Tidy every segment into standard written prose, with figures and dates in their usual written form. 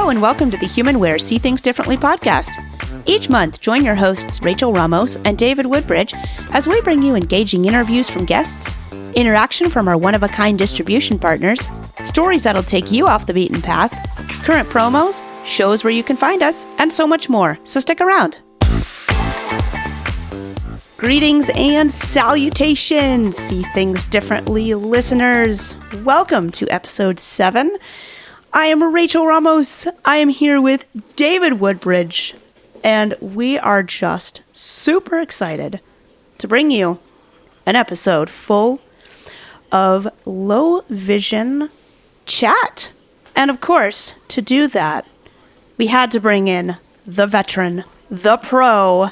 Hello and welcome to the HumanWare See Things Differently podcast. Each month, join your hosts Rachel Ramos and David Woodbridge as we bring you engaging interviews from guests, interaction from our one-of-a-kind distribution partners, stories that'll take you off the beaten path, current promos, shows where you can find us, and so much more. So stick around. Greetings and salutations, See Things Differently listeners. Welcome to episode 7. I am Rachel Ramos. I am here with David Woodbridge, and we are just super excited to bring you an episode full of low vision chat. And of course, to do that, we had to bring in the veteran, the pro,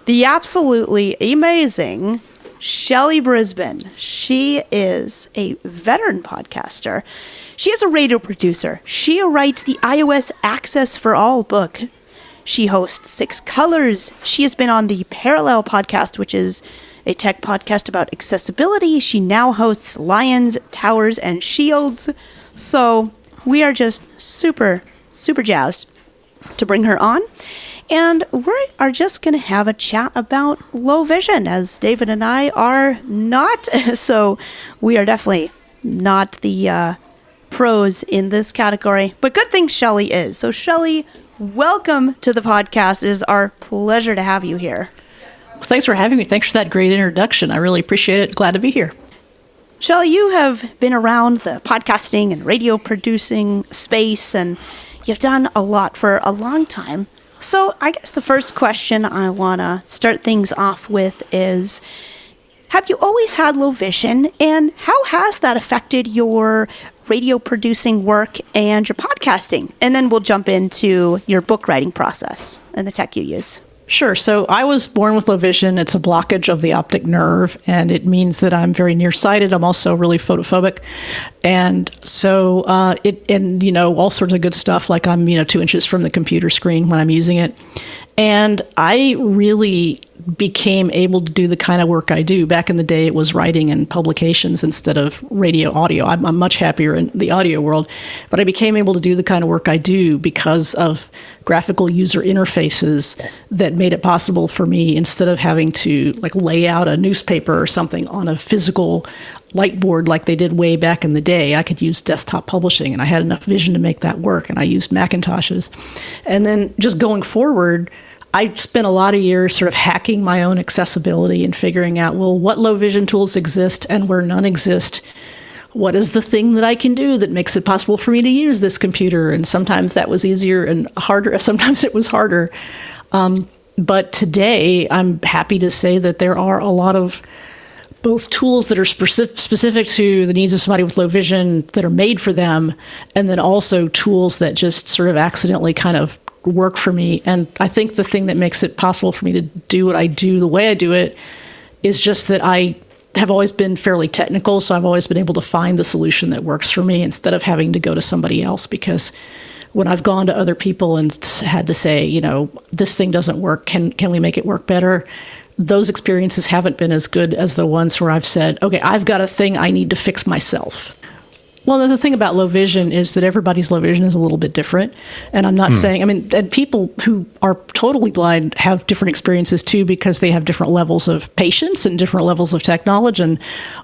the absolutely amazing Shelly Brisbin. She is a veteran podcaster. She is a radio producer. She writes the iOS Access for All book. She hosts 6 Colors. She has been on the Parallel podcast, which is a tech podcast about accessibility. She now hosts Lions, Towers, and Shields. So we are just super, super jazzed to bring her on. And we are just going to have a chat about low vision, as David and I are not. So we are definitely not the pros in this category. But good thing Shelly is. So Shelly, welcome to the podcast. It is our pleasure to have you here. Thanks for having me. Thanks for that great introduction. I really appreciate it. Glad to be here. Shelly, you have been around the podcasting and radio producing space, and you've done a lot for a long time. So I guess the first question I want to start things off with is, have you always had low vision, and how has that affected your radio producing work and your podcasting? And then we'll jump into your book writing process and the tech you use. Sure. So I was born with low vision. It's a blockage of the optic nerve, and it means that I'm very nearsighted. I'm also really photophobic. And so all sorts of good stuff, like I'm, 2 inches from the computer screen when I'm using it. And I really became able to do the kind of work I do. Back in the day, it was writing and publications instead of radio audio. I'm much happier in the audio world, but I became able to do the kind of work I do because of graphical user interfaces that made it possible for me, instead of having to lay out a newspaper or something on a physical light board like they did way back in the day. I could use desktop publishing, and I had enough vision to make that work, and I used Macintoshes. And then just going forward, I spent a lot of years sort of hacking my own accessibility and figuring out, well, what low vision tools exist, and where none exist, what is the thing that I can do that makes it possible for me to use this computer? And sometimes that was easier and harder. Sometimes it was harder. But today, I'm happy to say that there are a lot of both tools that are specific to the needs of somebody with low vision that are made for them, and then also tools that just sort of accidentally kind of work for me. And I think the thing that makes it possible for me to do what I do the way I do it is just that I have always been fairly technical, so I've always been able to find the solution that works for me instead of having to go to somebody else. Because when I've gone to other people and had to say, this thing doesn't work, can we make it work better? Those experiences haven't been as good as the ones where I've said, okay, I've got a thing I need to fix myself. Well, the thing about low vision is that everybody's low vision is a little bit different. And I'm not saying, and people who are totally blind have different experiences too, because they have different levels of patience and different levels of technology and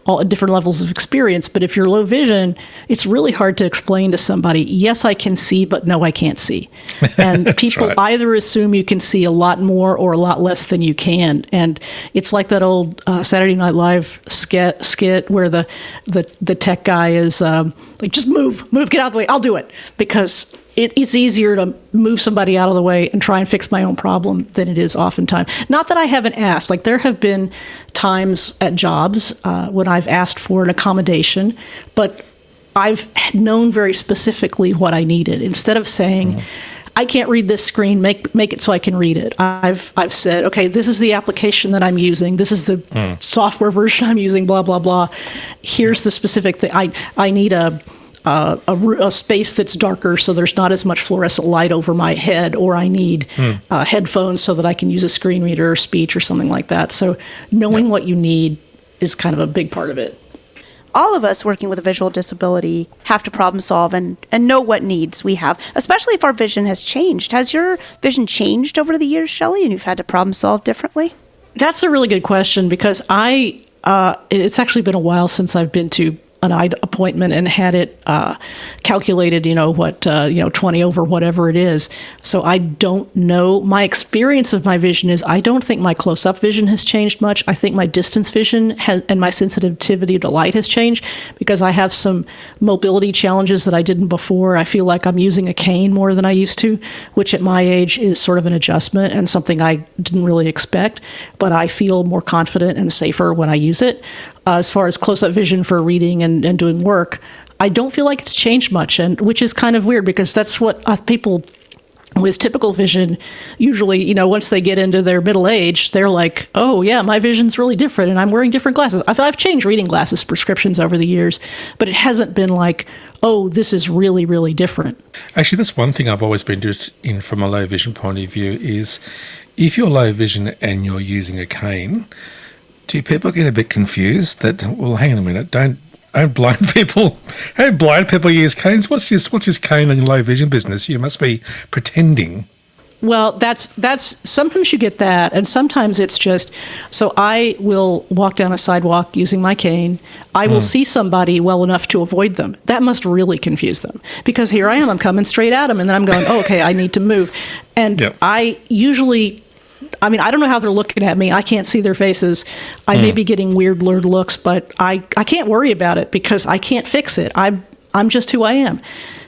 all different levels of experience. But if you're low vision, it's really hard to explain to somebody, yes, I can see, but no, I can't see. And people either assume you can see a lot more or a lot less than you can. And it's like that old Saturday Night Live skit where the tech guy is just move, get out of the way, I'll do it. Because it's easier to move somebody out of the way and try and fix my own problem than it is oftentimes. Not that I haven't asked. There have been times at jobs when I've asked for an accommodation, but I've known very specifically what I needed. Instead of saying, I can't read this screen, make it so I can read it. I've said, okay, this is the application that I'm using. This is the software version I'm using, blah, blah, blah. Here's the specific thing. I need a space that's darker so there's not as much fluorescent light over my head, or I need headphones so that I can use a screen reader or speech or something like that. So knowing what you need is kind of a big part of it. all of us working with a visual disability have to problem solve and know what needs we have, especially if our vision has changed. Has your vision changed over the years, Shelly, and you've had to problem solve differently? That's a really good question because it's actually been a while since I've been to an eye appointment and had it calculated, 20 over whatever it is. So I don't know. My experience of my vision is I don't think my close-up vision has changed much. I think my distance vision and my sensitivity to light has changed because I have some mobility challenges that I didn't before. I feel like I'm using a cane more than I used to, which at my age is sort of an adjustment and something I didn't really expect. But I feel more confident and safer when I use it. As far as close-up vision for reading and doing work, I don't feel like it's changed much, and which is kind of weird because that's what people with typical vision usually, once they get into their middle age, they're like, oh yeah, my vision's really different and I'm wearing different glasses. I've changed reading glasses prescriptions over the years, but it hasn't been like, oh, this is really, really different. Actually, that's one thing I've always been interested in from a low vision point of view is if you're low vision and you're using a cane, do people get a bit confused that, well, hang on a minute, don't blind people use canes? What's this cane and low vision business? You must be pretending. Well, that's sometimes you get that, and sometimes it's just, so I will walk down a sidewalk using my cane. I will see somebody well enough to avoid them. That must really confuse them because here I am, I'm coming straight at them, and then I'm going, oh, okay, I need to move. And yep. I don't know how they're looking at me. I can't see their faces. I may be getting weird blurred looks, but I can't worry about it because I can't fix it. I'm just who I am.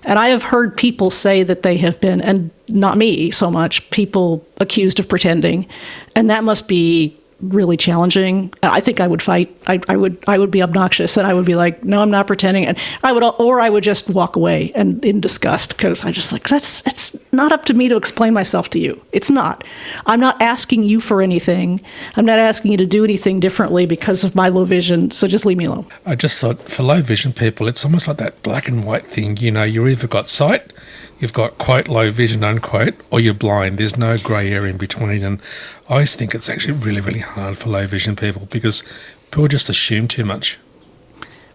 And I have heard people say that they have been, and not me so much, people accused of pretending. And that must be really challenging. I think I would fight. I would be obnoxious and I would be like, no, I'm not pretending. And I would just walk away and in disgust because I just like, it's not up to me to explain myself to you. It's not. I'm not asking you for anything. I'm not asking you to do anything differently because of my low vision. So just leave me alone. I just thought for low vision people, it's almost like that black and white thing. You either got sight, you've got, quote, low vision, unquote, or you're blind. There's no grey area in between. And I always think it's actually really, really hard for low vision people because people just assume too much.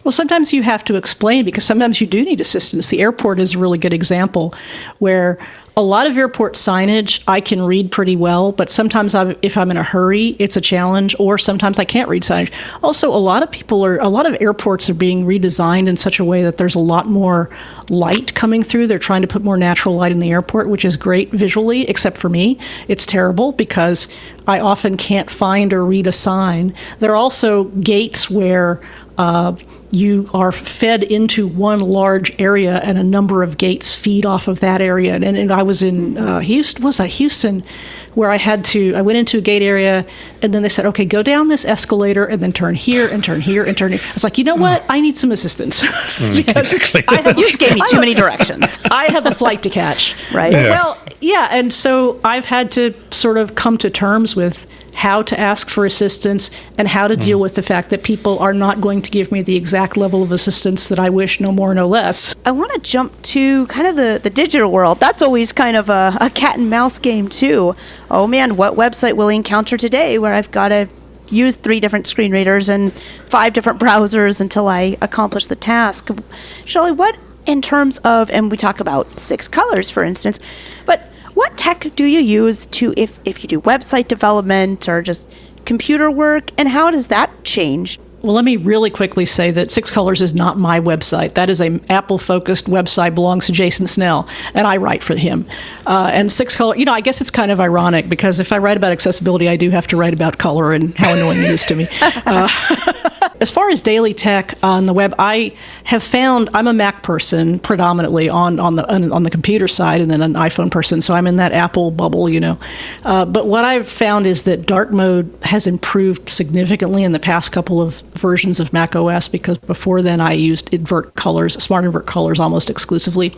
Well, sometimes you have to explain because sometimes you do need assistance. The airport is a really good example where a lot of airport signage I can read pretty well, but sometimes if I'm in a hurry, it's a challenge, or sometimes I can't read signage. Also, a lot of airports are being redesigned in such a way that there's a lot more light coming through. They're trying to put more natural light in the airport, which is great visually, except for me. It's terrible because I often can't find or read a sign. There are also gates where you are fed into one large area and a number of gates feed off of that area. And I was in Houston, where I went into a gate area and then they said, okay, go down this escalator and then turn here and turn here and turn here. I was like, you know what? I need some assistance because you just gave me too many directions. I have a flight to catch. Right. Yeah. Well, yeah. And so I've had to sort of come to terms with how to ask for assistance and how to deal with the fact that people are not going to give me the exact level of assistance that I wish, no more, no less. I want to jump to kind of the digital world. That's always kind of a cat and mouse game too. Oh man, what website will I encounter today where I've got to use 3 different screen readers and 5 different browsers until I accomplish the task? Shelly, what in terms of, and we talk about 6 colors for instance, but what tech do you use to, if you do website development or just computer work, and how does that change? Well, let me really quickly say that 6 Colors is not my website. That is an Apple-focused website, belongs to Jason Snell, and I write for him. And 6 Color, I guess it's kind of ironic because if I write about accessibility, I do have to write about color and how annoying it is to me. As far as daily tech on the web, I have found I'm a Mac person predominantly on the computer side, and then an iPhone person, so I'm in that Apple bubble, But what I've found is that dark mode has improved significantly in the past couple of versions of Mac OS, because before then I used smart invert colors almost exclusively.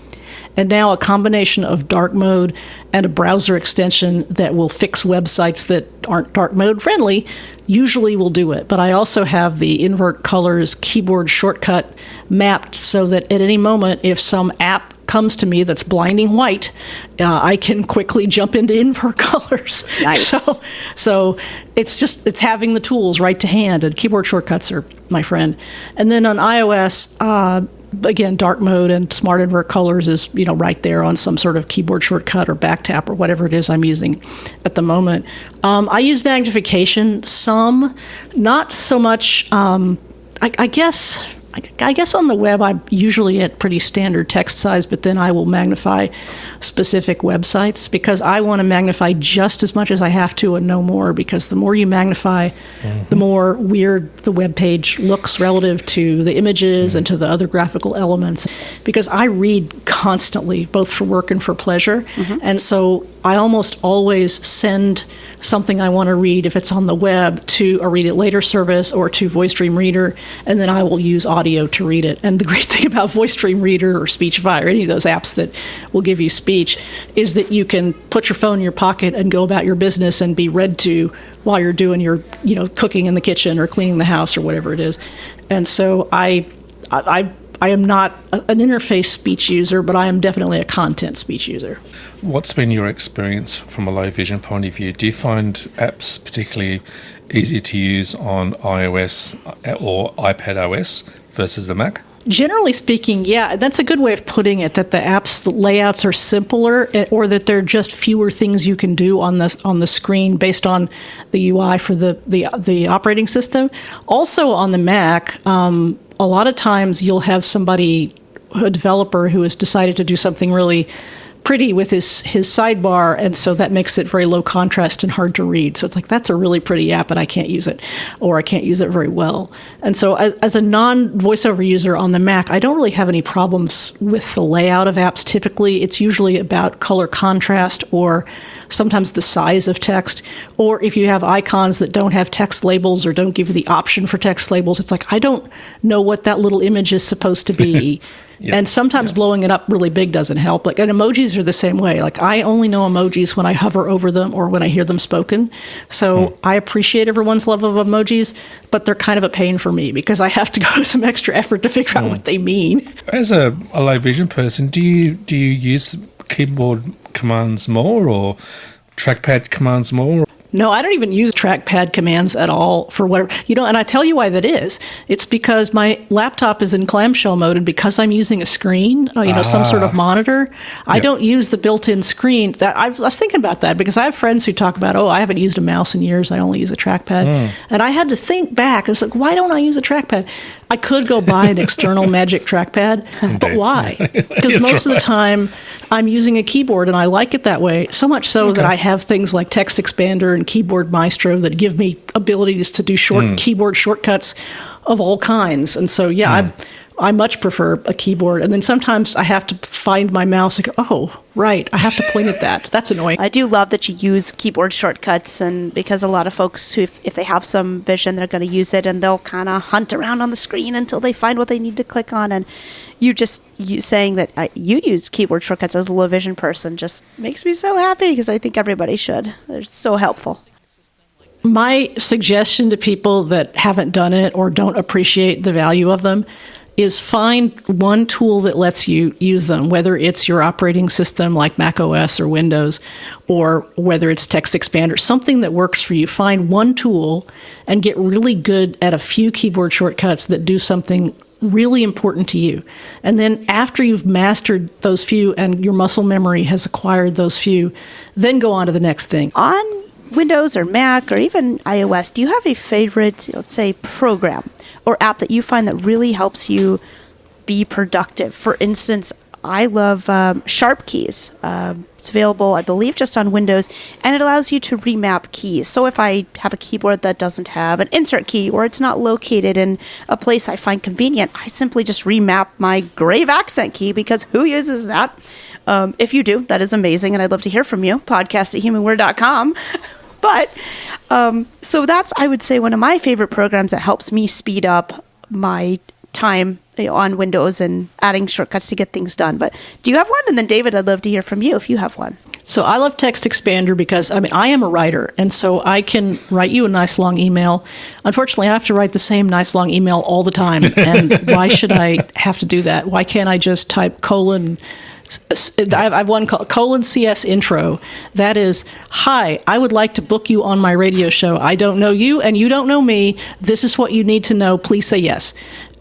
And now a combination of dark mode and a browser extension that will fix websites that aren't dark mode friendly usually will do it. But I also have the invert colors keyboard shortcut mapped so that at any moment, if some app comes to me that's blinding white, I can quickly jump into invert colors. Nice. So it's having the tools right to hand, and keyboard shortcuts are my friend. And then on iOS, again, dark mode and smart invert colors is, right there on some sort of keyboard shortcut or back tap or whatever it is I'm using at the moment. I use magnification some, not so much. I guess on the web I'm usually at pretty standard text size, but then I will magnify specific websites because I want to magnify just as much as I have to and no more, because the more you magnify, the more weird the web page looks relative to the images and to the other graphical elements. Because I read constantly, both for work and for pleasure, and so I almost always send something I want to read, if it's on the web, to a Read It Later service or to VoiceStream Reader, and then I will use audio to read it. And the great thing about VoiceStream Reader or Speechify or any of those apps that will give you speech is that you can put your phone in your pocket and go about your business and be read to while you're doing your, cooking in the kitchen or cleaning the house or whatever it is. And so I am not an interface speech user, but I am definitely a content speech user. What's been your experience from a low vision point of view? Do you find apps particularly easy to use on iOS or iPad OS versus the Mac? Generally speaking, yeah, that's a good way of putting it, that the apps, the layouts are simpler, or that there are just fewer things you can do on the screen based on the UI for the operating system. Also on the Mac, a lot of times you'll have a developer who has decided to do something really pretty with his sidebar, and so that makes it very low contrast and hard to read. So it's like, that's a really pretty app, but I can't use it, or I can't use it very well. And so as a non-voiceover user on the Mac, I don't really have any problems with the layout of apps. Typically, it's usually about color contrast or sometimes the size of text, or if you have icons that don't have text labels or don't give you the option for text labels, it's like, I don't know what that little image is supposed to be. Yep. And sometimes blowing it up really big doesn't help. And emojis are the same way. Like, I only know emojis when I hover over them or when I hear them spoken. So I appreciate everyone's love of emojis, but they're kind of a pain for me because I have to go to some extra effort to figure out what they mean. As a low vision person, do you use keyboard commands more or trackpad commands more? No, I don't even use trackpad commands at all for whatever, and I tell you why that is. It's because my laptop is in clamshell mode, and because I'm using a screen, some sort of monitor, I don't use the built-in screen. I was thinking about that because I have friends who talk about, I haven't used a mouse in years, I only use a trackpad. And I had to think back. It's like, why don't I use a trackpad? I could go buy an external Magic trackpad, but why? Because most of the time I'm using a keyboard and I like it that way, so much so that I have things like Text Expander and Keyboard Maestro that give me abilities to do keyboard shortcuts of all kinds. And so, I much prefer a keyboard. And then sometimes I have to find my mouse and go, right, I have to point at that. That's annoying. I do love that you use keyboard shortcuts, and because a lot of folks who, if they have some vision, they're going to use it and they'll kind of hunt around on the screen until they find what they need to click on. And you saying that you use keyboard shortcuts as a low vision person just makes me so happy, because I think everybody should. They're so helpful. My suggestion to people that haven't done it or don't appreciate the value of them is find one tool that lets you use them, whether it's your operating system like Mac OS or Windows, or whether it's Text Expander, something that works for you. Find one tool and get really good at a few keyboard shortcuts that do something really important to you. And then after you've mastered those few and your muscle memory has acquired those few, then go on to the next thing. On Windows or Mac or even iOS, do you have a favorite, let's say, program or app that you find that really helps you be productive? For instance, I love Sharp Keys. It's available, I believe, just on Windows, and it allows you to remap keys. So if I have a keyboard that doesn't have an insert key, or it's not located in a place I find convenient, I simply just remap my grave accent key, because who uses that? If you do, that is amazing, and I'd love to hear from you. podcast@humanword.com. But so that's, I would say, one of my favorite programs that helps me speed up my time on Windows and adding shortcuts to get things done. But do you have one? And then David, I'd love to hear from you if you have one. So I love Text Expander because, I am a writer, and so I can write you a nice long email. Unfortunately, I have to write the same nice long email all the time, and why should I have to do that? Why can't I just type : I have one called :CS intro. That is, hi, I would like to book you on my radio show. I don't know you and you don't know me. This is what you need to know. Please say yes.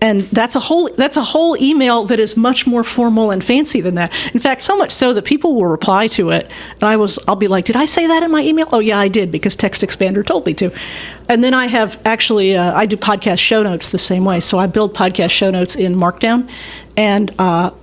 And that's a whole email that is much more formal and fancy than that. In fact, so much so that people will reply to it, and I'll be like, did I say that in my email? Oh yeah, I did, because Text Expander told me to. And then I have actually, I do podcast show notes the same way. So I build podcast show notes in Markdown, and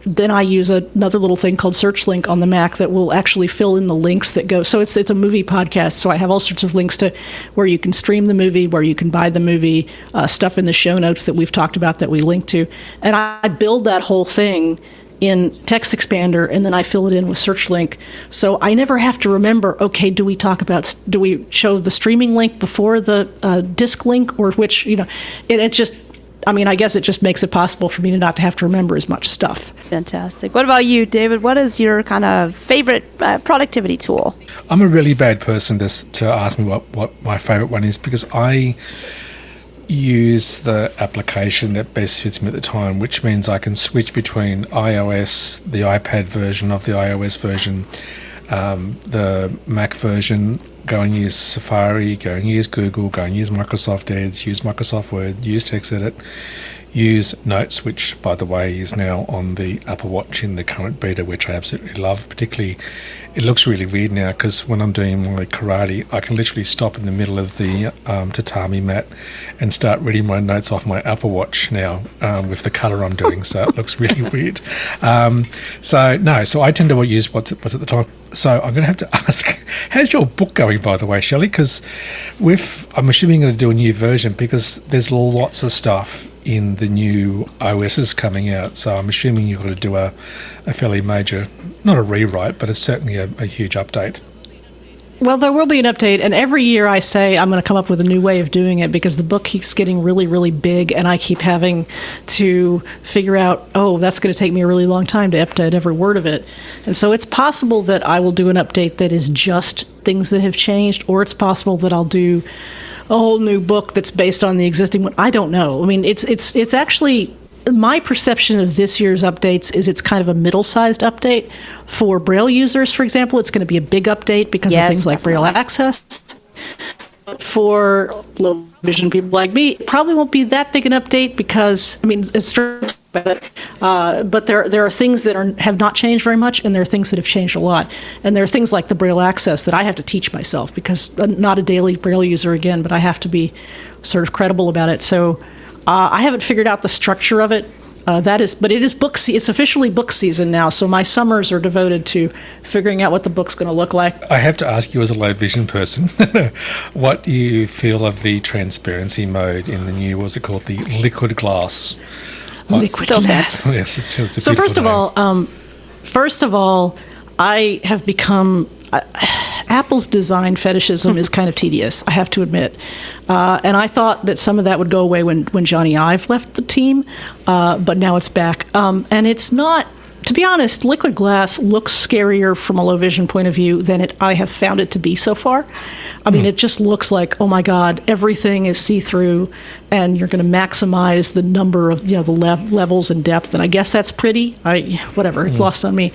then I use another little thing called SearchLink on the Mac that will actually fill in the links that go. So it's a movie podcast, so I have all sorts of links to where you can stream the movie, where you can buy the movie, stuff in the show notes that we've talked about that we link to. And I build that whole thing in Text Expander, and then I fill it in with SearchLink. So I never have to remember, okay, do we show the streaming link before the disk link, or which, it just, I guess it just makes it possible for me to not have to remember as much stuff. Fantastic. What about you, David? What is your kind of favorite productivity tool? I'm a really bad person to ask me what my favorite one is, because I use the application that best suits me at the time, which means I can switch between iOS, the iPad version of the iOS version, the Mac version, go and use Safari, go and use Google, go and use Microsoft Edge, use Microsoft Word, use TextEdit, use Notes, which, by the way, is now on the Apple Watch in the current beta, which I absolutely love. Particularly, it looks really weird now, because when I'm doing my karate, I can literally stop in the middle of the tatami mat and start reading my notes off my Apple Watch now with the colour I'm doing, so it looks really weird. So I tend to use what's at the time. So I'm going to have to ask, how's your book going, by the way, Shelley? Because I'm assuming you're going to do a new version, because there's lots of stuff in the new OSs coming out. So I'm assuming you've got to do a fairly major, not a rewrite, but it's certainly a huge update. Well, there will be an update, and every year I say I'm going to come up with a new way of doing it, because the book keeps getting really, really big, and I keep having to figure out, that's going to take me a really long time to update every word of it. And so it's possible that I will do an update that is just things that have changed, or it's possible that I'll do a whole new book that's based on the existing one. I don't know. I mean, it's actually, my perception of this year's updates is it's kind of a middle-sized update. For Braille users, for example, it's going to be a big update because of things like Braille access. For low vision people like me, it probably won't be that big an update, because, it's true, but there are things that have not changed very much, and there are things that have changed a lot. And there are things like the Braille access that I have to teach myself, because I'm not a daily Braille user again, but I have to be sort of credible about it. So I haven't figured out the structure of it. But it is it's officially book season now, so my summers are devoted to figuring out what the book's going to look like. I have to ask you, as a low vision person, what do you feel of the transparency mode in the new, what's it called, the liquid glass? Liquid glass. Yes, it's a so first of all, I have become Apple's design fetishism is kind of tedious, I have to admit. And I thought that some of that would go away when Johnny Ive left the team, but now it's back. And it's not, to be honest, liquid glass looks scarier from a low vision point of view than I have found it to be so far. It just looks like, oh my God, everything is see-through, and you're going to maximize the number of the levels and depth. And I guess that's pretty. Whatever, it's lost on me.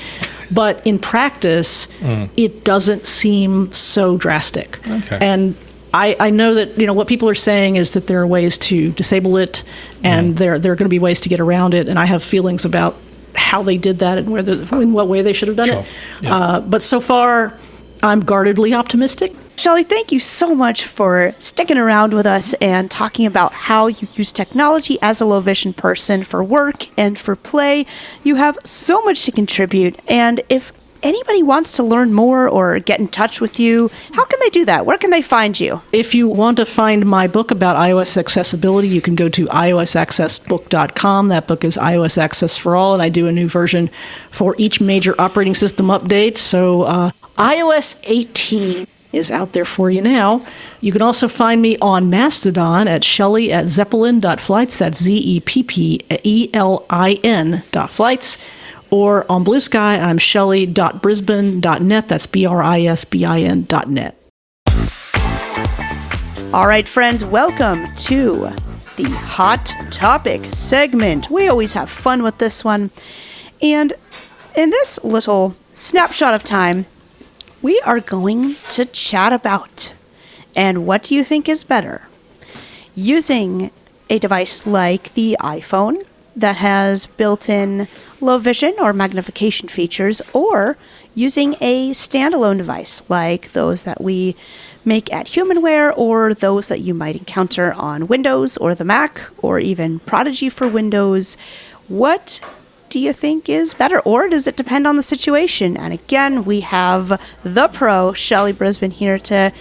But in practice, it doesn't seem so drastic. Okay. And I know that what people are saying is that there are ways to disable it, and there are going to be ways to get around it. And I have feelings about how they did that and in what way they should have done it. Yeah. But so far, I'm guardedly optimistic. Shelly, thank you so much for sticking around with us and talking about how you use technology as a low vision person for work and for play. You have so much to contribute, and if anybody wants to learn more or get in touch with you, how can they do that? Where can they find you? If you want to find my book about iOS accessibility, you can go to iosaccessbook.com. That book is iOS Access for All, and I do a new version for each major operating system update. So iOS 18 is out there for you now. You can also find me on Mastodon at Shelly@zeppelin.flights. That's ZEPPELIN.flights. Or on Blue Sky, I'm Shelly.Brisbin.net. That's BRISBIN.net. All right, friends, welcome to the Hot Topic segment. We always have fun with this one. And In this little snapshot of time, we are going to chat about, and what do you think is better? Using a device like the iPhone that has built-in low vision or magnification features, or using a standalone device like those that we make at Humanware, or those that you might encounter on Windows or the Mac, or even Prodigy for Windows. What do you think is better, or does it depend on the situation? And again, we have the pro, Shelly Brisbin, here to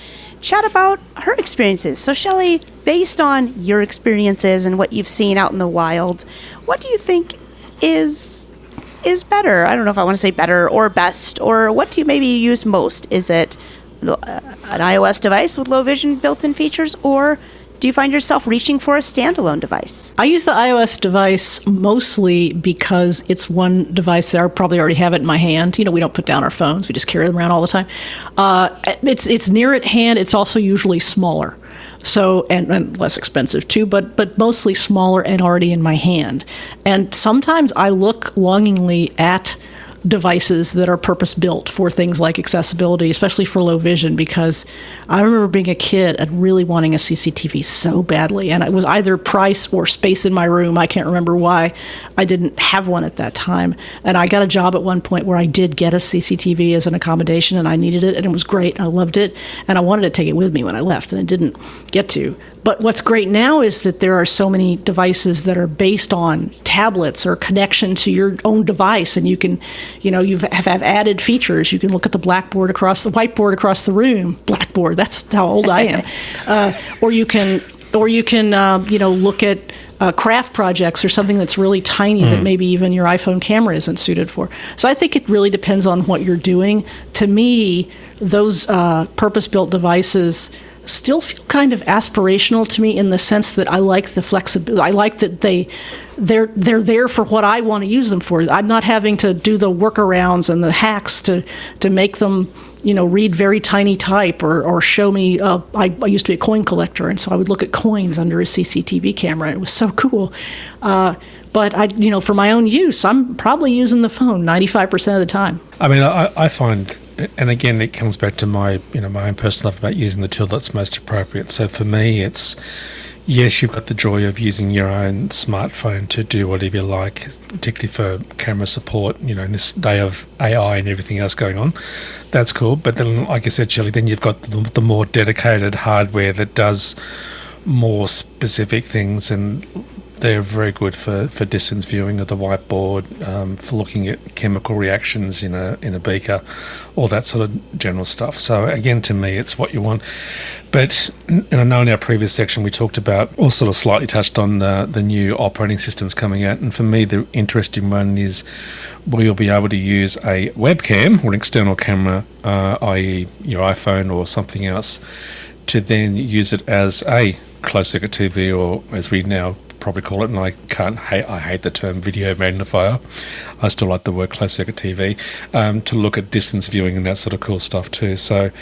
chat about her experiences. So Shelly, based on your experiences and what you've seen out in the wild, what do you think is better? I don't know if I want to say better or best, or what do you maybe use most? Is it an iOS device with low vision built-in features, or do you find yourself reaching for a standalone device? I use the iOS device mostly because it's one device that I probably already have it in my hand. We don't put down our phones. We just carry them around all the time. It's near at hand. It's also usually smaller. So, and less expensive too, but mostly smaller and already in my hand. And sometimes I look longingly at devices that are purpose-built for things like accessibility, especially for low vision, because I remember being a kid and really wanting a CCTV so badly, and it was either price or space in my room. I can't remember why I didn't have one at that time, and I got a job at one point where I did get a CCTV as an accommodation, and I needed it, and it was great, and I loved it, and I wanted to take it with me when I left, and I didn't get to. But what's great now is that there are so many devices that are based on tablets or connection to your own device, and you can, you have added features. You can look at the whiteboard across the room. Blackboard, that's how old I am. Or you can look at craft projects or something that's really tiny that maybe even your iPhone camera isn't suited for. So I think it really depends on what you're doing. To me, those purpose-built devices still feel kind of aspirational to me, in the sense that I like the flexibility. I like that they're there for what I want to use them for. I'm not having to do the workarounds and the hacks to make them, read very tiny type or show me. I used to be a coin collector, and so I would look at coins under a CCTV camera. And it was so cool. But for my own use, I'm probably using the phone 95% of the time. I mean, I find, and again, it comes back to my own personal love about using the tool that's most appropriate. So for me, it's, yes, you've got the joy of using your own smartphone to do whatever you like, particularly for camera support, in this day of AI and everything else going on. That's cool. But then, like I said, Shelley, then you've got the more dedicated hardware that does more specific things, and they're very good for distance viewing of the whiteboard, for looking at chemical reactions in a beaker, all that sort of general stuff. So again, to me, it's what you want. But and I know in our previous section we talked about, or sort of slightly touched on the new operating systems coming out. And for me, the interesting one is where you'll be able to use a webcam or an external camera, i.e. your iPhone or something else, to then use it as a closed-circuit TV, or as we now probably call it, and I hate the term video magnifier. I still like the word closed-circuit TV, to look at distance viewing and that sort of cool stuff too. So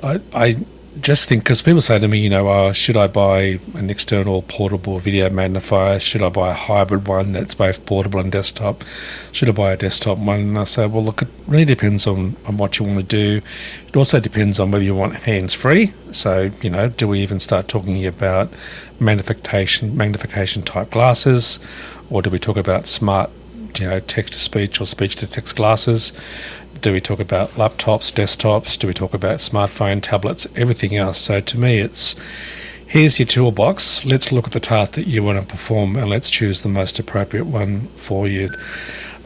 I just think, because people say to me, should I buy an external portable video magnifier? Should I buy a hybrid one that's both portable and desktop? Should I buy a desktop one? And I say, well, look, it really depends on what you want to do. It also depends on whether you want hands-free. So, do we even start talking about magnification type glasses, or do we talk about smart, text-to-speech or speech-to-text glasses? Do we talk about laptops, desktops? Do we talk about smartphone, tablets, everything else? So to me, it's, here's your toolbox. Let's look at the task that you want to perform, and let's choose the most appropriate one for you.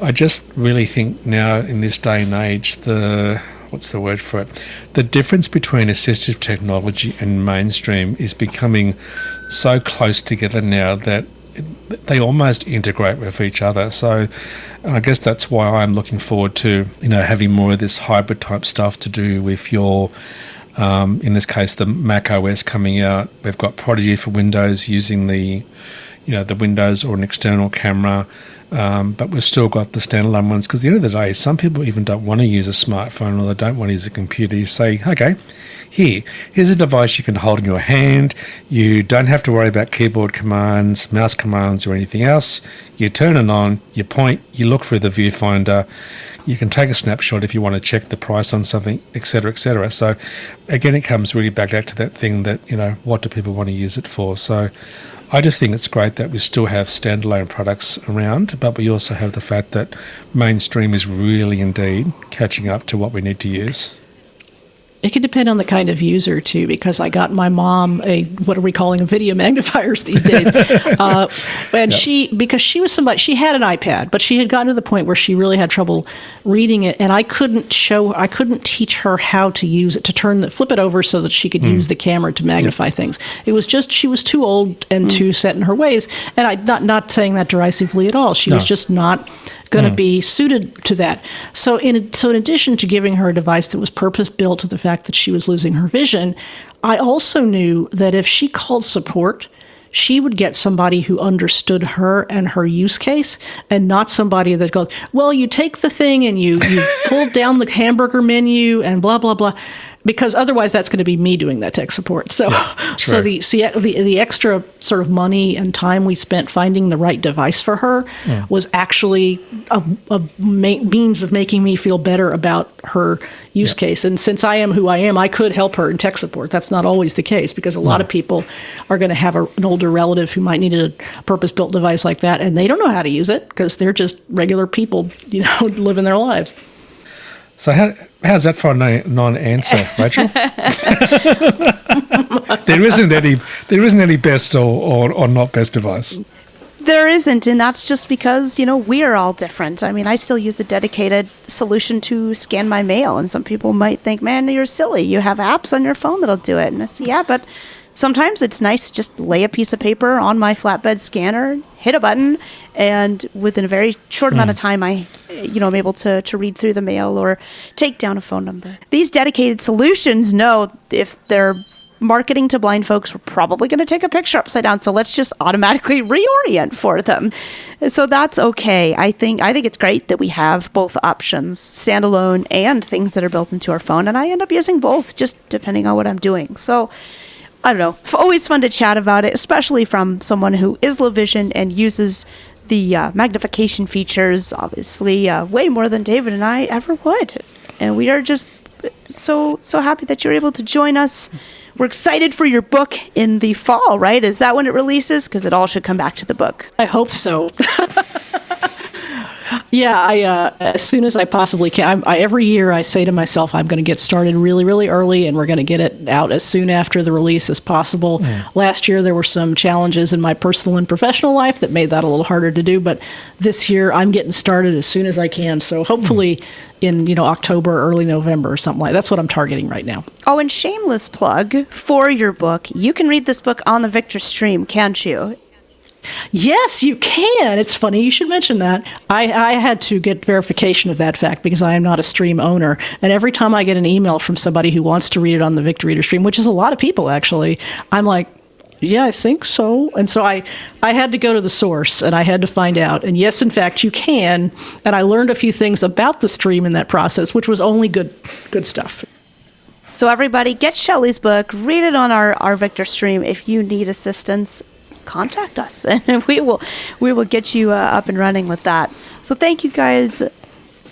I just really think now, in this day and age, what's the word for it? The difference between assistive technology and mainstream is becoming so close together now that they almost integrate with each other. So I guess that's why I'm looking forward to, having more of this hybrid type stuff to do with your, in this case, the Mac OS coming out. We've got Prodigy for Windows using the Windows or an external camera. But we've still got the standalone ones, because at the end of the day, some people even don't want to use a smartphone, or they don't want to use a computer. You say, okay, here's a device you can hold in your hand. You don't have to worry about keyboard commands, mouse commands, or anything else. You turn it on, you point, You look through the viewfinder. You can take a snapshot if you want to check the price on something, et cetera, et cetera. So, again, it comes really back to that thing that, what do people want to use it for? So I just think it's great that we still have standalone products around, but we also have the fact that mainstream is really indeed catching up to what we need to use. It can depend on the kind of user too, because I got my mom what are we calling video magnifiers these days, and because she was somebody, she had an iPad, but she had gotten to the point where she really had trouble reading it, and I couldn't teach her how to use it to flip it over so that she could use the camera to magnify things. It was just she was too old and too set in her ways, and I not saying that derisively at all. She was just not going to be suited to that. So in addition to giving her a device that was purpose-built to the fact that she was losing her vision, I also knew that if she called support, she would get somebody who understood her and her use case, and not somebody that goes, well, you take the thing and you pull down the hamburger menu and blah, blah, blah. Because otherwise, that's going to be me doing that tech support. So, the extra sort of money and time we spent finding the right device for her was actually a means of making me feel better about her use case. And since I am who I am, I could help her in tech support. That's not always the case, because a lot of people are going to have an older relative who might need a purpose-built device like that, and they don't know how to use it because they're just regular people, living their lives. So how's that for a non-answer, Rachel? There isn't any best or not best device. There isn't, and that's just because, we are all different. I mean, I still use a dedicated solution to scan my mail, and some people might think, man, you're silly. You have apps on your phone that'll do it. And I say, yeah, but sometimes it's nice to just lay a piece of paper on my flatbed scanner, hit a button, and within a very short amount of time, I'm able to read through the mail or take down a phone number. These dedicated solutions know if they're marketing to blind folks, we're probably going to take a picture upside down, so let's just automatically reorient for them. So that's okay. I think it's great that we have both options, standalone and things that are built into our phone, and I end up using both just depending on what I'm doing. So I don't know. Always fun to chat about it, especially from someone who is low vision and uses the magnification features, obviously, way more than David and I ever would. And we are just so happy that you're able to join us. We're excited for your book in the fall, right? Is that when it releases? Because it all should come back to the book. I hope so. Yeah, as soon as I possibly can. Every year I say to myself, I'm going to get started really, really early, and we're going to get it out as soon after the release as possible. Last year there were some challenges in my personal and professional life that made that a little harder to do, but this year I'm getting started as soon as I can. So hopefully in October, early November or something like that. That's what I'm targeting right now. Oh, and shameless plug for your book. You can read this book on the Victor Stream, can't you? Yes, you can. It's funny you should mention that. I had to get verification of that fact because I am not a stream owner. And every time I get an email from somebody who wants to read it on the Victor Reader Stream, which is a lot of people actually, I'm like, yeah, I think so. And so I had to go to the source and I had to find out. And yes, in fact, you can. And I learned a few things about the stream in that process, which was only good stuff. So everybody, get Shelly's book, read it on our Victor Stream. If you need assistance, contact us and we will get you up and running with that. So thank you guys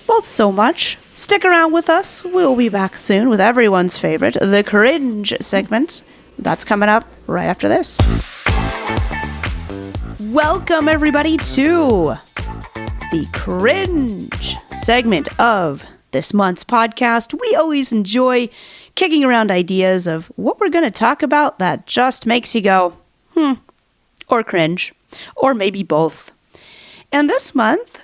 both so much. Stick around with us. We'll be back soon with everyone's favorite, the cringe segment. That's coming up right after this. Welcome everybody to the cringe segment of this month's podcast. We always enjoy kicking around ideas of what we're going to talk about that just makes you go, or cringe, or maybe both. And this month,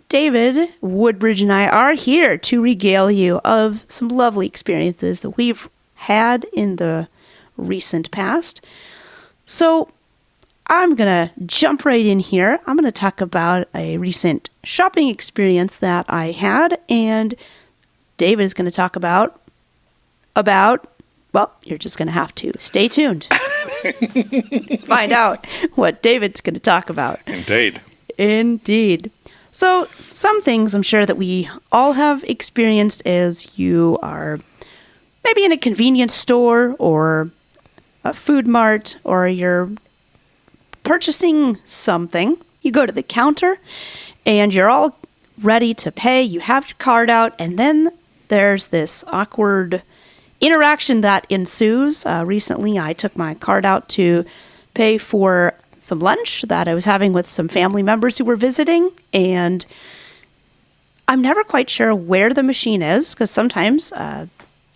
David Woodbridge and I are here to regale you of some lovely experiences that we've had in the recent past. So I'm going to jump right in here. I'm going to talk about a recent shopping experience that I had, and David is going to talk about, well, you're just going to have to stay tuned. Find out what David's going to talk about. Indeed. So some things I'm sure that we all have experienced as you are maybe in a convenience store or a food mart, or you're purchasing something. You go to the counter and you're all ready to pay. You have your card out, and then there's this awkward interaction that ensues. Recently, I took my card out to pay for some lunch that I was having with some family members who were visiting, and I'm never quite sure where the machine is, because sometimes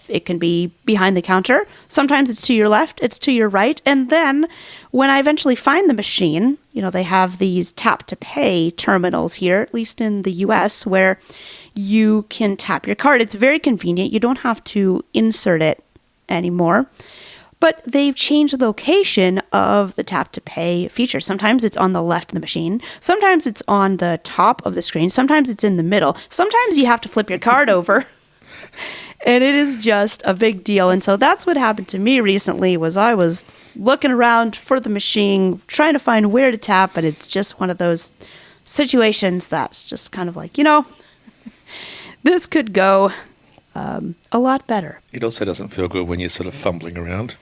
it can be behind the counter. Sometimes it's to your left, it's to your right. And then when I eventually find the machine, they have these tap to pay terminals here, at least in the US, where you can tap your card. It's very convenient. You don't have to insert it anymore. But they've changed the location of the tap to pay feature. Sometimes it's on the left of the machine. Sometimes it's on the top of the screen. Sometimes it's in the middle. Sometimes you have to flip your card over. And it is just a big deal. And so that's what happened to me recently. Was I was looking around for the machine, trying to find where to tap, and it's just one of those situations that's just kind of like, this could go a lot better. It also doesn't feel good when you're sort of fumbling around.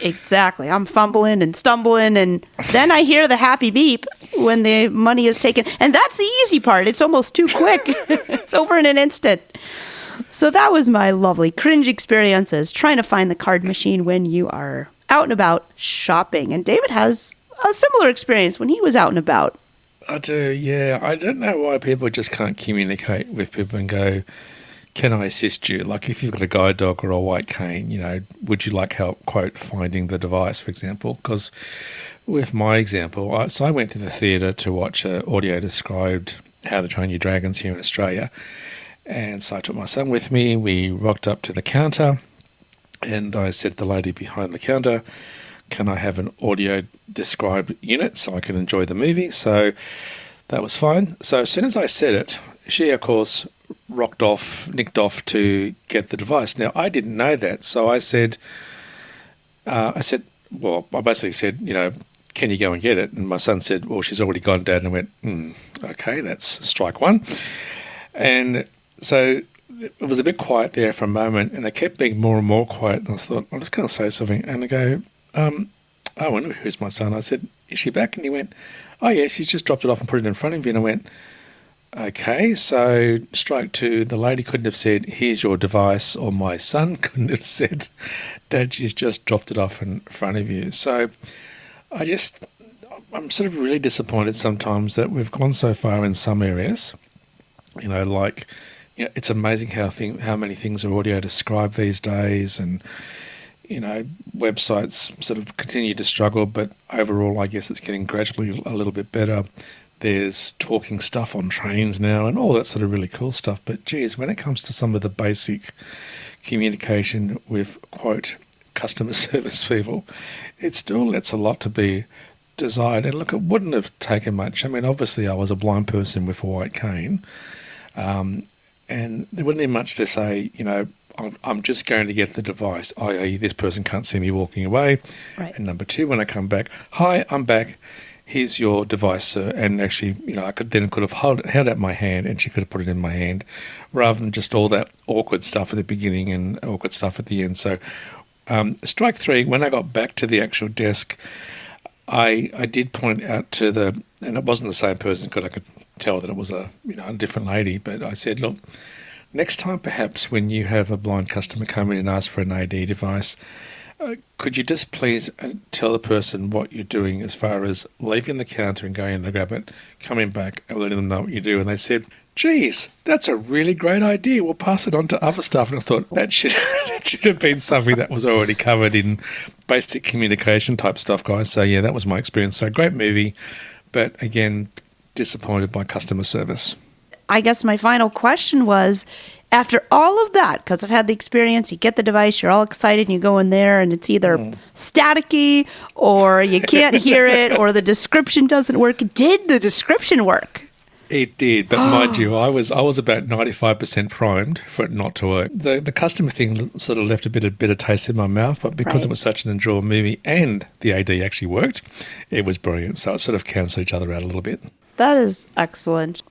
Exactly. I'm fumbling and stumbling, and then I hear the happy beep when the money is taken. And that's the easy part. It's almost too quick. It's over in an instant. So that was my lovely cringe experiences trying to find the card machine when you are out and about shopping. And David has a similar experience when he was out and about. I do, yeah. I don't know why people just can't communicate with people and go, can I assist you? Like if you've got a guide dog or a white cane, would you like help, quote, finding the device, for example? Because with my example, I went to the theatre to watch an audio described How to Train Your Dragons here in Australia. And so I took my son with me. We rocked up to the counter and I said to the lady behind the counter, can I have an audio described unit so I can enjoy the movie? So that was fine. So as soon as I said it, she, of course, nicked off to get the device. Now, I didn't know that. So I basically said, can you go and get it? And my son said, well, she's already gone, Dad. And I went, okay, that's strike one. And so it was a bit quiet there for a moment, and they kept being more and more quiet. And I thought, I'm just going to say something. And I go, I wonder who's my son. I said, is she back? And he went, oh, yeah, she's just dropped it off and put it in front of you. And I went, okay, so strike two. The lady couldn't have said, here's your device, or my son couldn't have said, Dad, she's just dropped it off in front of you. So I'm sort of really disappointed sometimes that we've gone so far in some areas. It's amazing how many things are audio described these days, and websites sort of continue to struggle, but overall I guess it's getting gradually a little bit better. There's talking stuff on trains now and all that sort of really cool stuff, but geez, when it comes to some of the basic communication with, quote, customer service people, it still lets a lot to be desired. And look, it wouldn't have taken much. I mean, obviously I was a blind person with a white cane, and there wouldn't be much to say, I'm just going to get the device, i.e. this person can't see me walking away. Right. And number two, when I come back, hi, I'm back, here's your device, sir. And actually, I could have held out my hand and she could have put it in my hand, rather than just all that awkward stuff at the beginning and awkward stuff at the end. So strike three, when I got back to the actual desk, I did point out and it wasn't the same person because I could tell that it was a different lady, but I said, look, next time perhaps when you have a blind customer come in and ask for an AD device, could you just please tell the person what you're doing as far as leaving the counter and going in to grab it, coming back and letting them know what you do? And they said, geez, that's a really great idea. We'll pass it on to other stuff. And I thought that should have been something that was already covered in basic communication type stuff, guys. So yeah, that was my experience. So great movie, but again, disappointed by customer service. I guess my final question was, after all of that, because I've had the experience, you get the device, you're all excited, and you go in there, and it's either staticky, or you can't hear it, or the description doesn't work. Did the description work? It did, but mind you, I was about 95% primed for it not to work. The customer thing sort of left a bit of bitter taste in my mouth, but because it was such an enjoyable movie and the AD actually worked, it was brilliant. So it sort of cancelled each other out a little bit. That is excellent.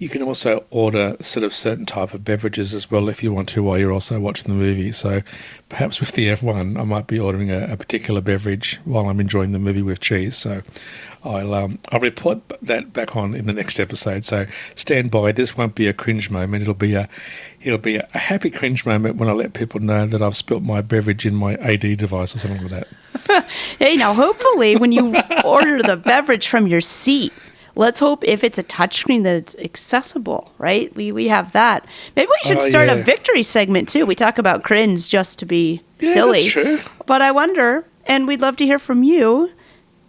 You can also order sort of certain type of beverages as well if you want to while you're also watching the movie. So perhaps with the F1, I might be ordering a particular beverage while I'm enjoying the movie with cheese. So I'll report that back on in the next episode. So stand by. This won't be a cringe moment. It'll be a happy cringe moment when I let people know that I've spilt my beverage in my AD device or something like that. Hey, now hopefully when you order the beverage from your seat, let's hope if it's a touchscreen that it's accessible, right? We have that. Maybe we should start a victory segment too. We talk about cringe just to be silly. That's true. But I wonder, and we'd love to hear from you.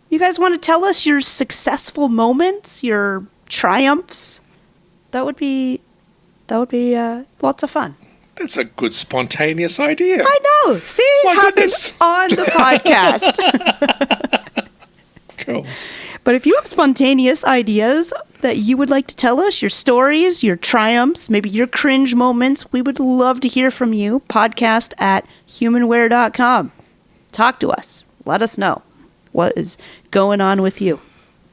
You guys want to tell us your successful moments, your triumphs? That would be lots of fun. That's a good spontaneous idea. I know. See, it happens on the podcast. Cool. But if you have spontaneous ideas that you would like to tell us, your stories, your triumphs, maybe your cringe moments, we would love to hear from you. podcast@humanware.com. Talk to us. Let us know what is going on with you.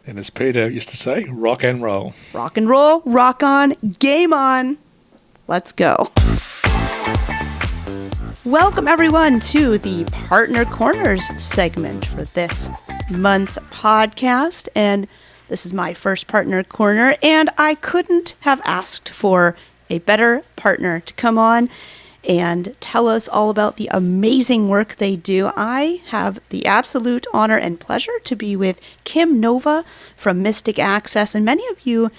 And as Peter used to say, rock and roll. Rock and roll, rock on, game on. Let's go. Welcome, everyone, to the Partner Corners segment for this month's podcast. And this is my first Partner Corner, and I couldn't have asked for a better partner to come on and tell us all about the amazing work they do. I have the absolute honor and pleasure to be with Kim Nova from Mystic Access, and many of you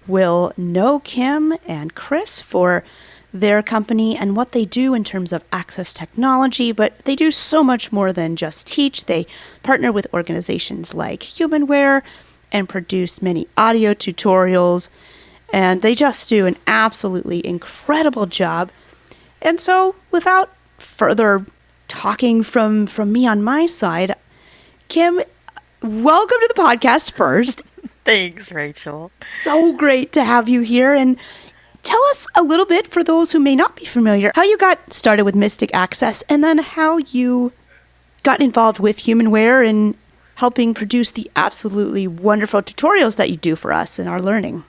will know Kim and Chris for their company and what they do in terms of access technology, but they do so much more than just teach. They partner with organizations like Humanware and produce many audio tutorials, and they just do an absolutely incredible job. And so without further talking from me on my side, Kim, welcome to the podcast first. Thanks, Rachel. So great to have you here. And tell us a little bit, for those who may not be familiar, how you got started with Mystic Access and then how you got involved with Humanware and helping produce the absolutely wonderful tutorials that you do for us in our learning.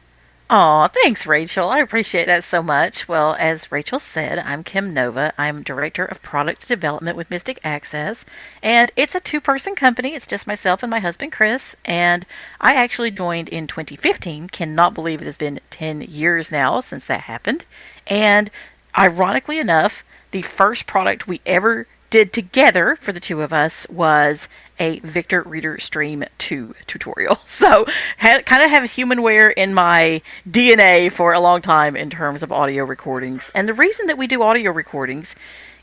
Aw, thanks, Rachel. I appreciate that so much. Well, as Rachel said, I'm Kim Nova. I'm Director of Product Development with Mystic Access, and it's a two-person company. It's just myself and my husband, Chris, and I actually joined in 2015. Cannot believe it has been 10 years now since that happened. And ironically enough, the first product we ever did together for the two of us was a Victor Reader Stream 2 tutorial. So kind of have Humanware in my DNA for a long time in terms of audio recordings. And the reason that we do audio recordings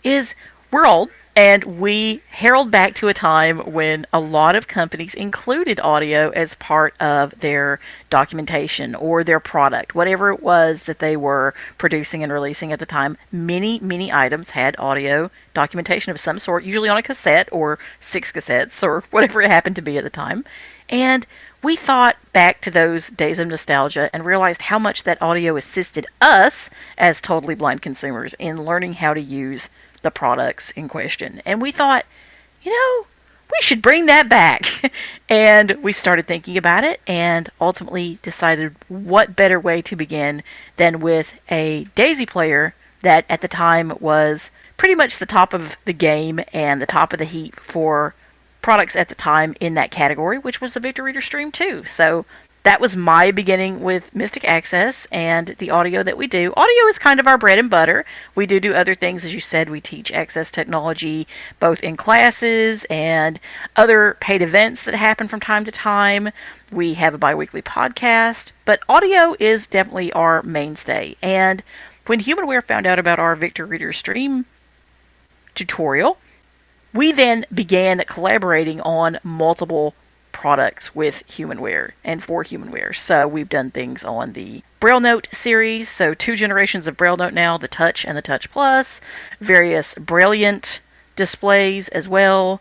is we're old, and we herald back to a time when a lot of companies included audio as part of their documentation or their product, whatever it was that they were producing and releasing at the time. Many, many items had audio documentation of some sort, usually on a cassette or 6 cassettes or whatever it happened to be at the time. And we thought back to those days of nostalgia and realized how much that audio assisted us as totally blind consumers in learning how to use the products in question. And we thought, we should bring that back. And we started thinking about it and ultimately decided what better way to begin than with a Daisy player that at the time was pretty much the top of the game and the top of the heap for products at the time in that category, which was the Victor Reader Stream 2. So that was my beginning with Mystic Access and the audio that we do. Audio is kind of our bread and butter. We do other things. As you said, we teach access technology both in classes and other paid events that happen from time to time. We have a bi-weekly podcast, but audio is definitely our mainstay. And when Humanware found out about our Victor Reader Stream tutorial, we then began collaborating on multiple products with Humanware and for Humanware. So we've done things on the Brailliant series, so 2 generations of Brailliant now, the Touch and the Touch Plus, various Brailliant displays as well,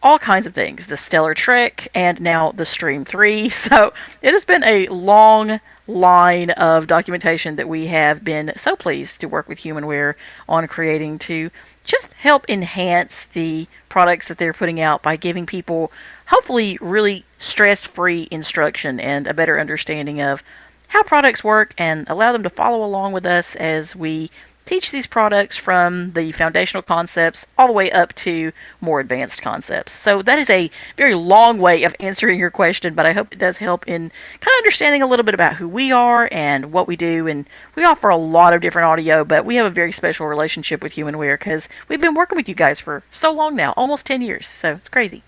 all kinds of things, the Stellar Trek, and now the Stream 3. So it has been a long line of documentation that we have been so pleased to work with Humanware on creating to just help enhance the products that they're putting out by giving people hopefully really stress-free instruction and a better understanding of how products work and allow them to follow along with us as we teach these products from the foundational concepts all the way up to more advanced concepts. So that is a very long way of answering your question, but I hope it does help in kind of understanding a little bit about who we are and what we do. And we offer a lot of different audio, but we have a very special relationship with HumanWare because we've been working with you guys for so long now, almost 10 years. So it's crazy.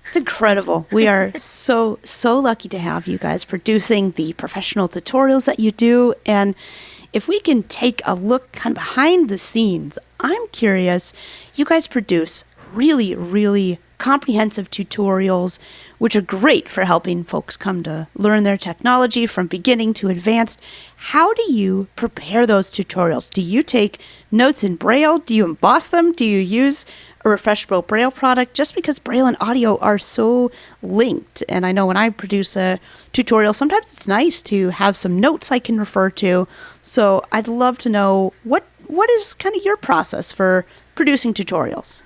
It's incredible. We are so lucky to have you guys producing the professional tutorials that you do. And if we can take a look kind of behind the scenes, I'm curious, you guys produce really comprehensive tutorials, which are great for helping folks come to learn their technology from beginning to advanced. How do you prepare those tutorials? Do you take notes in Braille? Do you emboss them? Do you use a refreshable Braille product? Just because Braille and audio are so linked. And I know when I produce a tutorial, sometimes it's nice to have some notes I can refer to. So I'd love to know what is kind of your process for producing tutorials?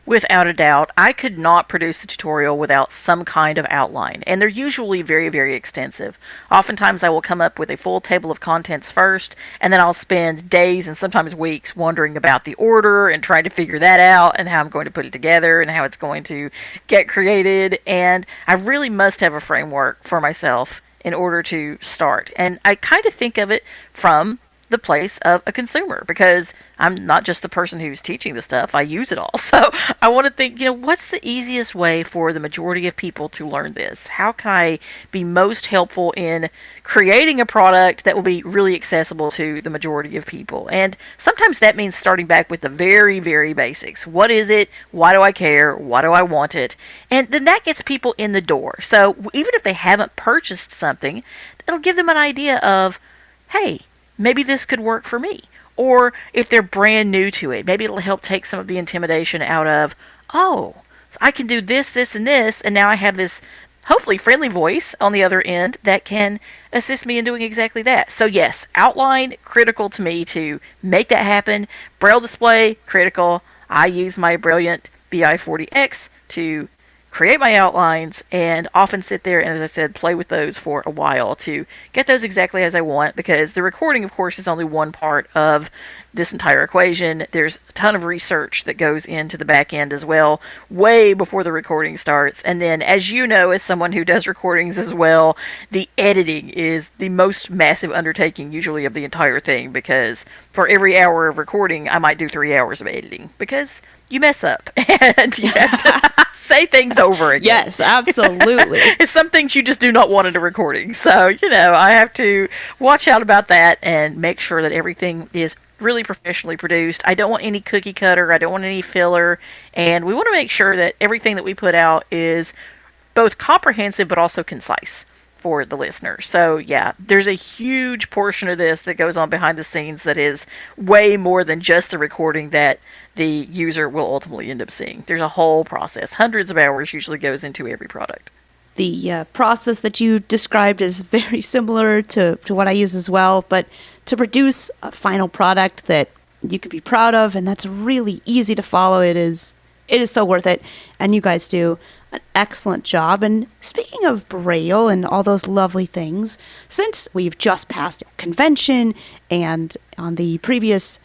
Without a doubt, I could not produce a tutorial without some kind of outline, and they're usually very extensive. Oftentimes I will come up with a full table of contents first, and then I'll spend days and sometimes weeks wondering about the order and trying to figure that out and how I'm going to put it together and how it's going to get created, and I really must have a framework for myself in order to start. And I kind of think of it from the place of a consumer, because I'm not just the person who's teaching the stuff, I use it all. So I want to think, what's the easiest way for the majority of people to learn this? How can I be most helpful in creating a product that will be really accessible to the majority of people? And sometimes that means starting back with the very basics. What is it? Why do I care? Why do I want it? And then that gets people in the door. So even if they haven't purchased something, it'll give them an idea of, hey, maybe this could work for me. Or if they're brand new to it, maybe it'll help take some of the intimidation out of, oh, so I can do this, and this, and now I have this hopefully friendly voice on the other end that can assist me in doing exactly that. So yes, outline, critical to me to make that happen. Braille display, critical. I use my Brailliant BI40X to create my outlines and often sit there and, as I said, play with those for a while to get those exactly as I want, because the recording, of course, is only one part of this entire equation. There's a ton of research that goes into the back end as well, way before the recording starts. And then, as you know, as someone who does recordings as well, the editing is the most massive undertaking usually of the entire thing, because for every hour of recording, I might do 3 hours of editing, because you mess up and you have to say things over again. Yes, absolutely. It's some things you just do not want in a recording. So, I have to watch out about that and make sure that everything is really professionally produced. I don't want any cookie cutter. I don't want any filler. And we want to make sure that everything that we put out is both comprehensive but also concise for the listener. So yeah, there's a huge portion of this that goes on behind the scenes that is way more than just the recording that the user will ultimately end up seeing. There's a whole process. Hundreds of hours usually goes into every product. The process that you described is very similar to what I use as well, but to produce a final product that you could be proud of and that's really easy to follow, it is so worth it. And you guys do an excellent job. And speaking of Braille and all those lovely things, since we've just passed convention and on the previous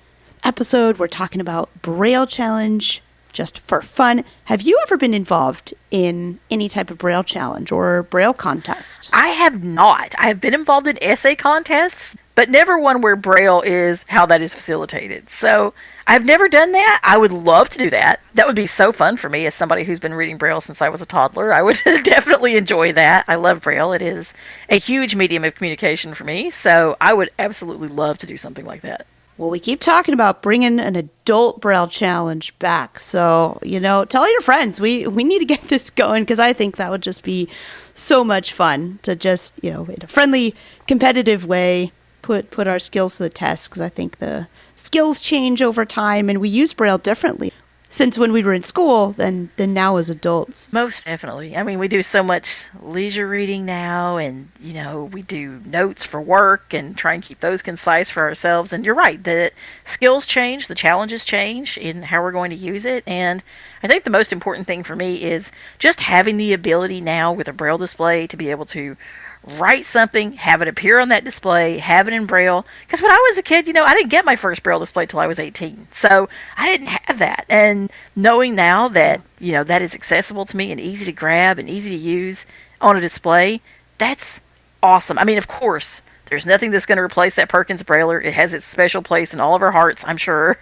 episode we're talking about Braille Challenge just for fun, have you ever been involved in any type of Braille Challenge or Braille contest? I have not. I have been involved in essay contests, but never one where Braille is how that is facilitated. So I've never done that. I would love to do that. That would be so fun for me as somebody who's been reading Braille since I was a toddler. I would definitely enjoy that. I love Braille. It is a huge medium of communication for me. So I would absolutely love to do something like that. Well, we keep talking about bringing an adult Braille Challenge back. So, tell your friends. We need to get this going because I think that would just be so much fun to just, in a friendly, competitive way, put our skills to the test, because I think the skills change over time and we use Braille differently since when we were in school than now as adults. Most definitely. I mean, we do so much leisure reading now, and, we do notes for work and try and keep those concise for ourselves. And you're right, the skills change, the challenges change in how we're going to use it. And I think the most important thing for me is just having the ability now with a Braille display to be able to write something, have it appear on that display, have it in Braille. Because when I was a kid, I didn't get my first Braille display till I was 18. So I didn't have that. And knowing now that, that is accessible to me and easy to grab and easy to use on a display, that's awesome. I mean, of course, there's nothing that's going to replace that Perkins Brailler. It has its special place in all of our hearts, I'm sure.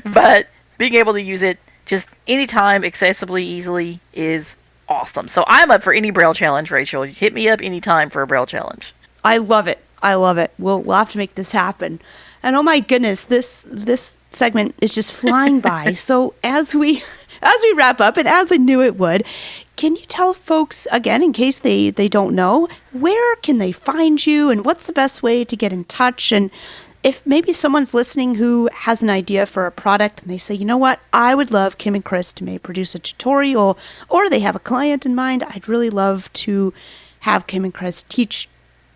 But being able to use it just anytime, accessibly, easily, is awesome. So I'm up for any Braille challenge, Rachel. You hit me up anytime for a Braille challenge. I love it. I love it. We'll have to make this happen. And oh my goodness, this segment is just flying by. So as we wrap up, and as I knew it would, can you tell folks again, in case they don't know, where can they find you and what's the best way to get in touch? And if maybe someone's listening who has an idea for a product and they say, you know what, I would love Kim and Chris to maybe produce a tutorial, or they have a client in mind, I'd really love to have Kim and Chris teach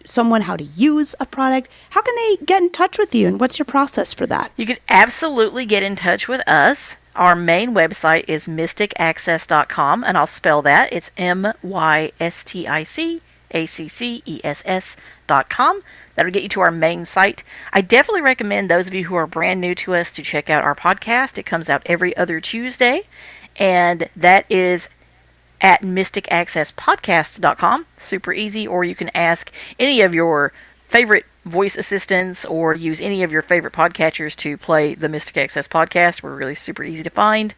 someone how to use a product. How can they get in touch with you, and what's your process for that? You can absolutely get in touch with us. Our main website is mysticaccess.com, and I'll spell that. It's mysticaccess.com. That'll get you to our main site. I definitely recommend those of you who are brand new to us to check out our podcast. It comes out every other Tuesday, and that is at mysticaccesspodcast.com. Super easy, or you can ask any of your favorite voice assistants or use any of your favorite podcatchers to play the Mystic Access podcast. We're really super easy to find.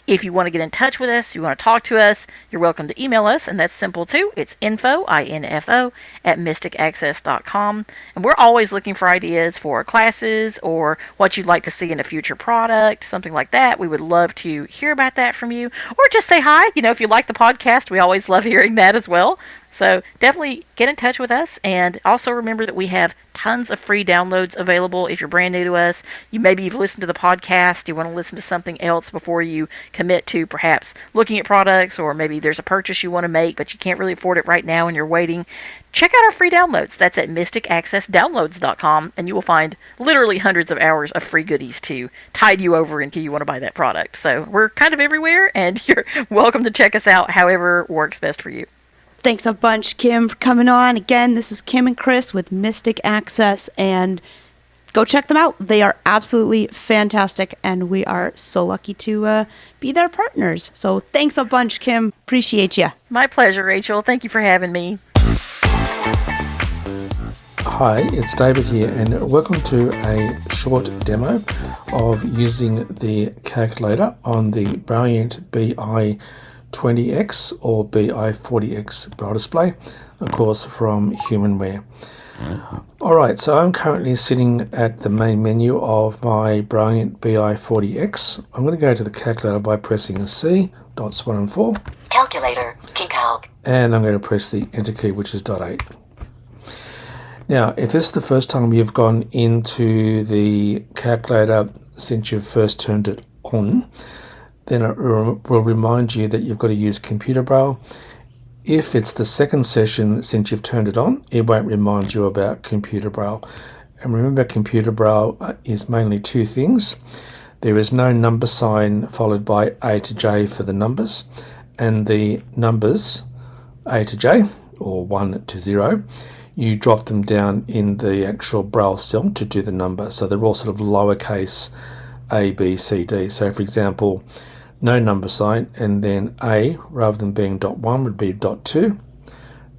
If you want to get in touch with us, you want to talk to us, you're welcome to email us, and that's simple too. It's info, I-N-F-O, at mysticaccess.com. And we're always looking for ideas for classes or what you'd like to see in a future product, something like that. We would love to hear about that from you. Or just say hi. If you like the podcast, we always love hearing that as well. So definitely get in touch with us, and also remember that we have tons of free downloads available if you're brand new to us. Maybe you've listened to the podcast, you want to listen to something else before you commit to perhaps looking at products, or maybe there's a purchase you want to make but you can't really afford it right now and you're waiting. Check out our free downloads. That's at mysticaccessdownloads.com, and you will find literally hundreds of hours of free goodies to tide you over until you want to buy that product. So we're kind of everywhere, and you're welcome to check us out however works best for you. Thanks a bunch, Kim, for coming on. Again, this is Kim and Chris with Mystic Access, and go check them out. They are absolutely fantastic, and we are so lucky to be their partners. So thanks a bunch, Kim. Appreciate you. My pleasure, Rachel. Thank you for having me. Hi, it's David here, and welcome to a short demo of using the calculator on the Brailliant BI20X or BI40X Braille display, of course from Humanware. Alright, so I'm currently sitting at the main menu of my Brailliant BI40X. I'm going to go to the calculator by pressing C, dots 1 and 4. Calculator, key calc. And I'm going to press the enter key, which is dot 8. Now, if this is the first time you've gone into the calculator since you've first turned it on, then it will remind you that you've got to use Computer Braille. If it's the second session since you've turned it on, it won't remind you about Computer Braille. And remember, Computer Braille is mainly two things. There is no number sign followed by A to J for the numbers, and the numbers A to J, or 1 to 0, you drop them down in the actual Braille still to do the number. So they're all sort of lowercase A, B, C, D. So for example, no number sign, and then A, rather than being dot 1, would be dot 2.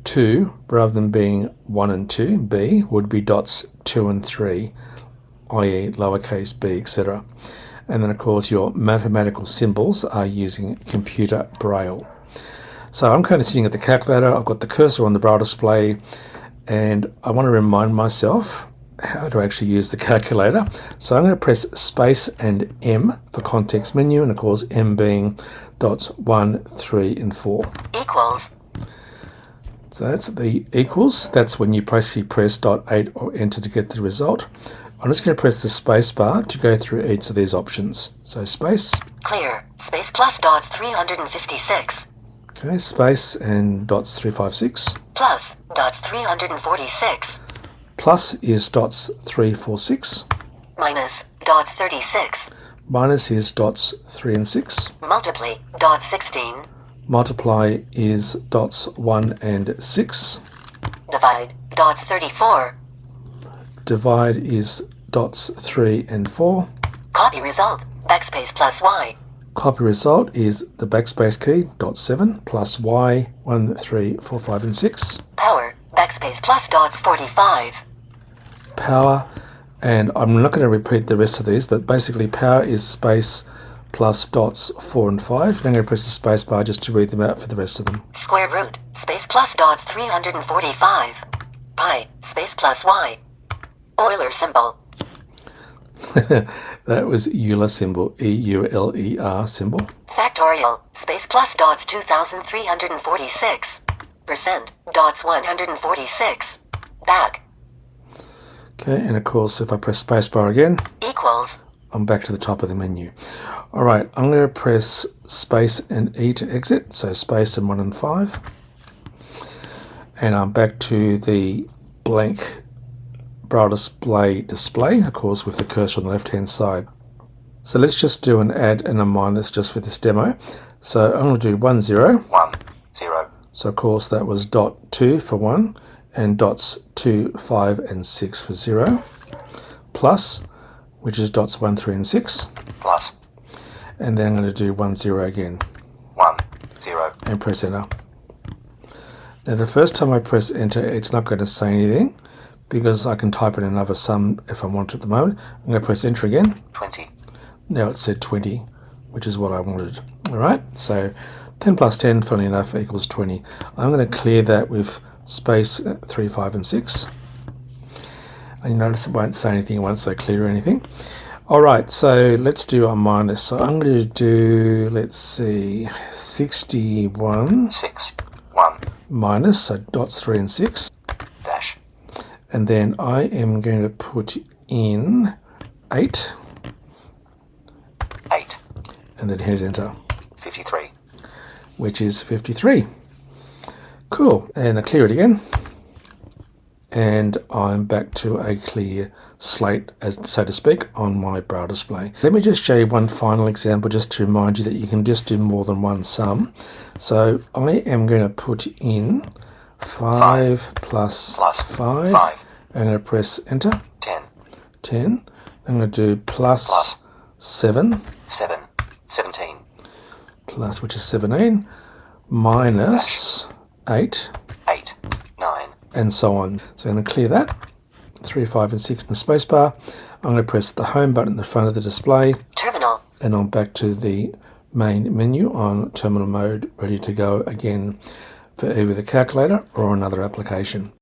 2, rather than being 1 and 2, B, would be dots 2 and 3, i.e. lowercase b, etc. And then of course your mathematical symbols are using Computer Braille. So I'm kind of sitting at the calculator, I've got the cursor on the Braille display, and I want to remind myself how to actually use the calculator. So I'm going to press space and M for context menu, and of course M being dots 1, 3 and 4. Equals. So that's the equals. That's when you basically press dot 8 or enter to get the result. I'm just going to press the space bar to go through each of these options. So space. Clear. Space plus dots 356. Okay, space and dots 356. Plus dots 346. Plus is dots 346. Minus dots 36. Minus is dots 3 and 6. Multiply dots 16. Multiply is dots 1 and 6. Divide, dots 34. Divide is dots 3 and 4. Copy result, backspace plus Y. Copy result is the backspace key, dot 7, plus Y, 1, 3, 4, 5, and 6. Power, backspace plus dots 45. Power, and I'm not going to repeat the rest of these, but basically power is space plus dots 4 and 5. And I'm going to press the space bar just to read them out for the rest of them. Square root, space plus dots 345. Pi, space plus Y. Euler symbol. That was Euler symbol, E-U-L-E-R symbol. Factorial, space plus dots 2346. Percent, dots 146. Back, Okay, and of course if I press spacebar again, equals. I'm back to the top of the menu. Alright, I'm going to press space and E to exit, so space and 1 and 5. And I'm back to the blank Braille display, of course with the cursor on the left hand side. So let's just do an add and a minus just for this demo. So I'm going to do 1, 0. 1, 0. So of course that was dot 2 for 1 and dots 2, 5 and 6 for 0. Plus, which is dots 1, 3 and 6. Plus. And then I'm going to do 1, 0 again. 1, 0. And press enter. Now the first time I press enter it's not going to say anything because I can type in another sum if I want to at the moment. I'm going to press enter again. 20. Now it said 20, which is what I wanted. Alright, so 10 plus 10, funnily enough, equals 20. I'm going to clear that with space 3, 5 and 6. And you notice it won't say anything once I clear anything. Alright, so let's do a minus. So I'm going to do, let's see, 61 6, 1. minus, so dots 3 and 6. Dash. And then I am going to put in 8 8. and then hit enter, 53. which is 53. Cool, and I clear it again. And I'm back to a clear slate, as so to speak, on my Braille display. Let me just show you one final example just to remind you that you can just do more than one sum. So I am going to put in 5 plus 5. I'm going to press enter. 10. 10. I'm going to do plus 7. 7. 17. Plus, which is 17. Minus 8. 8. 9. And so on. So I'm going to clear that. 3, 5 and 6 in the spacebar. I'm going to press the home button in the front of the display. Terminal. And I'm back to the main menu on terminal mode, ready to go again for either the calculator or another application.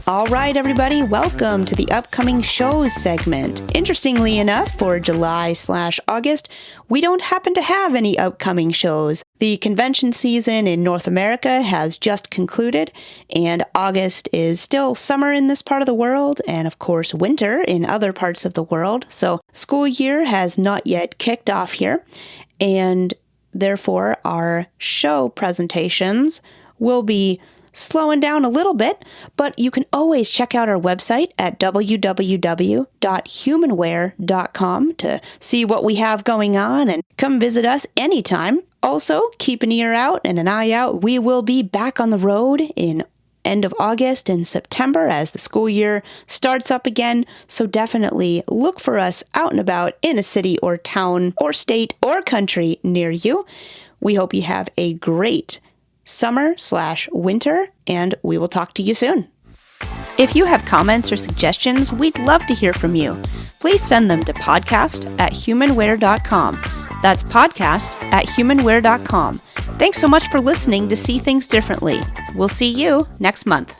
All right, everybody, welcome to the upcoming shows segment. Interestingly enough, for July/August, we don't happen to have any upcoming shows. The convention season in North America has just concluded, and August is still summer in this part of the world, and of course winter in other parts of the world. So school year has not yet kicked off here, and therefore our show presentations will be slowing down a little bit, but you can always check out our website at www.humanware.com to see what we have going on and come visit us anytime. Also, keep an ear out and an eye out. We will be back on the road in end of August and September as the school year starts up again, so definitely look for us out and about in a city or town or state or country near you. We hope you have a great summer/winter, and we will talk to you soon. If you have comments or suggestions, we'd love to hear from you. Please send them to podcast@humanware.com. That's podcast@humanware.com. Thanks so much for listening to See Things Differently. We'll see you next month.